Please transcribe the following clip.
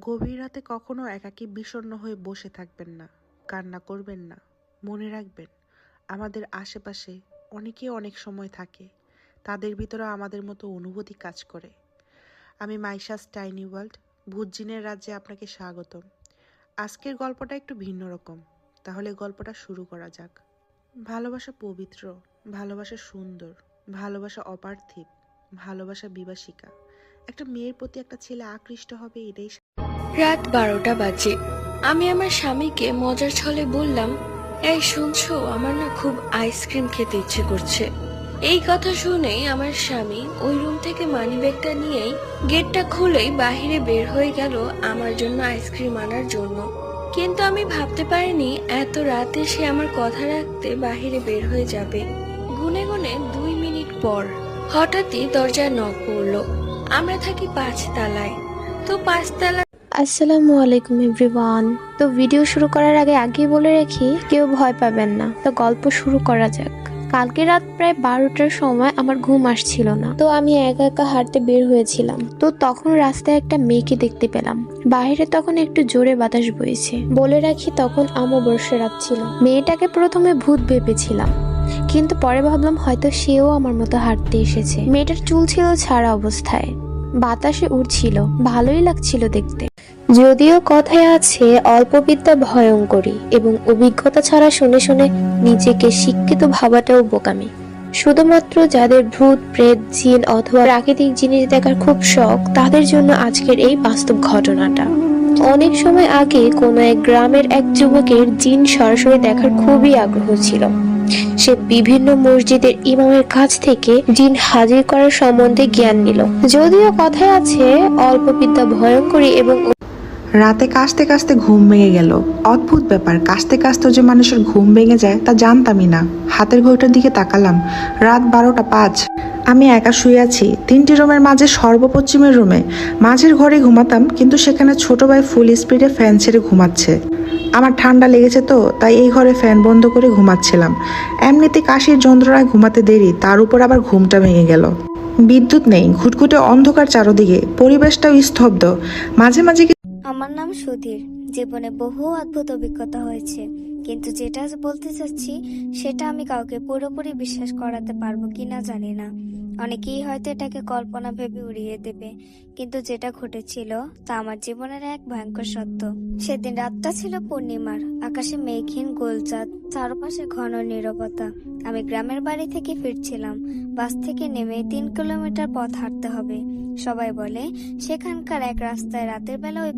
গভীর রাতে কখনো একাকী বিষণ্ণ হয়ে বসে থাকবেন না, কান্না করবেন না। মনে রাখবেন, আমাদের আশেপাশে অনেকে অনেক সময় থাকে, তাদের ভিতরে আমাদের মতো অনুভূতি কাজ করে। আমি মাইশাস টাইনি ওয়ার্ল্ড, ভূতজিনের রাজ্যে আপনাকে স্বাগতম। আজকের গল্পটা একটু ভিন্ন রকম, তাহলে গল্পটা শুরু করা যাক। ভালোবাসা পবিত্র, ভালোবাসা সুন্দর, ভালোবাসা অপার্থিব, ভালোবাসা বিভাসিকা। একটা মেয়ের প্রতি একটা ছেলে আকৃষ্ট হবে, এটাই রাত 12টা বাজে। আমি আমার স্বামীকে মজার ছলে বললাম, এই শুনছো, আমার না খুব আইসক্রিম খেতে ইচ্ছে করছে। এই কথা শুনেই আমার স্বামী ওই রুম থেকে মানিব্যাগটা নিয়েই গেটটা খুলেই বাহিরে বের হয়ে গেল আমার জন্য আইসক্রিম আনার জন্য। কিন্তু আমি ভাবতে পারিনি এত রাতে সে আমার কথা রাখতে বাহিরে বের হয়ে যাবে। গুনে গুনে 2 মিনিট পর হঠাৎই দরজায় নক পড়লো। আমরা থাকি 5 তলায়, তো 5 তলা। আসসালামু আলাইকুম এভরিওয়ান। তো ভিডিও শুরু করার আগেই বলে রাখি, কেউ ভয় পাবেন না। তো গল্প শুরু করা যাক। কালকে রাত প্রায় 12টার সময় আমার ঘুম আসছিল না, তো আমি একা একা হাঁটতে বের হয়েছিলাম। তো তখন রাস্তায় একটা মেয়েকে দেখতে পেলাম। বাইরে তখন একটু জোরে বাতাস বইছে। বলে রাখি, তখন অমাবস্যা রাত ছিল। মেয়েটাকে প্রথমে ভূত ভেবেছিলাম, কিন্তু পরে ভাবলাম হয়তো সেও আমার মতো হাঁটতে এসেছে। মেয়েটার চুল ছিল ছাড়া অবস্থায়, বাতাসে উড়ছিল, ভালোই লাগছিল দেখতে। যদিও কথায় আছে অল্প বিদ্যা ভয়ঙ্করী, এবং অভিজ্ঞতা ছাড়া শুনে শুনে নিজেকে শিক্ষিত ভাবাটাও বোকামি। শুধুমাত্র যাদের ভূত, প্রেত, জিন অথবা প্রাকৃতিক জিনিস দেখার খুব শখ, তাদের জন্য আজকের এই বাস্তব ঘটনাটা। অনেক সময় আগে কোনো এক গ্রামের এক যুবকের জিন সরাসরি দেখার খুবই আগ্রহ ছিল। সে বিভিন্ন মসজিদের ইমামের কাছ থেকে জিন হাজির করার সম্বন্ধে জ্ঞান নিল। যদিও কথায় আছে অল্প বিদ্যা ভয়ঙ্করী, এবং রাতে কাশতে কাশতে ঘুম ভেঙে গেল। অদ্ভুত ব্যাপার, কাশতে কাশতেও যে মানুষের ঘুম ভেঙে যায় তা জানতামই না। হাতের ঘড়িটার দিকে তাকালাম, রাত 12টা 5। আমি একা শুয়ে আছি 3টি রুমের মাঝে সর্বপশ্চিমের রুমে। মাঝের ঘরে ঘুমাতাম, কিন্তু সেখানে ছোট ভাই ফুল স্পিডে ফ্যান ছেড়ে ঘুমাচ্ছে। আমার ঠান্ডা লেগেছে, তো তাই এই ঘরে ফ্যান বন্ধ করে ঘুমাচ্ছিলাম। এমনিতে কাশির যন্ত্রণায় ঘুমাতে দেরি, তার উপর আবার ঘুমটা ভেঙে গেল। বিদ্যুৎ নেই, ঘুটঘুটে অন্ধকার চারদিকে, পরিবেশটাও স্তব্ধ। মাঝে মাঝে আমার নাম সুধীর। জীবনে বহু অদ্ভুত অভিজ্ঞতা হয়েছে, কিন্তু যেটা বলতে চাচ্ছি সেটা আমি কাউকে পুরোপুরি বিশ্বাস করাতে পারবো কিনা জানি না। অনেকেই হয়তো এটাকে কল্পনা ভেবে উড়িয়ে দেবে, কিন্তু যেটা ঘটেছিল তা আমার জীবনের এক ভয়ঙ্কর সত্য। সেদিন রাতটা ছিল পূর্ণিমার, আকাশে মেঘহীন গোলচাঁদ, চারপাশে ঘন নীরবতা। আমি গ্রামের বাড়ি থেকে ফিরছিলাম। বাস থেকে নেমে 3 কিলোমিটার পথ হাঁটতে হবে। সবাই বলে সেখানকার এক রাস্তায় রাতের বেলা ওই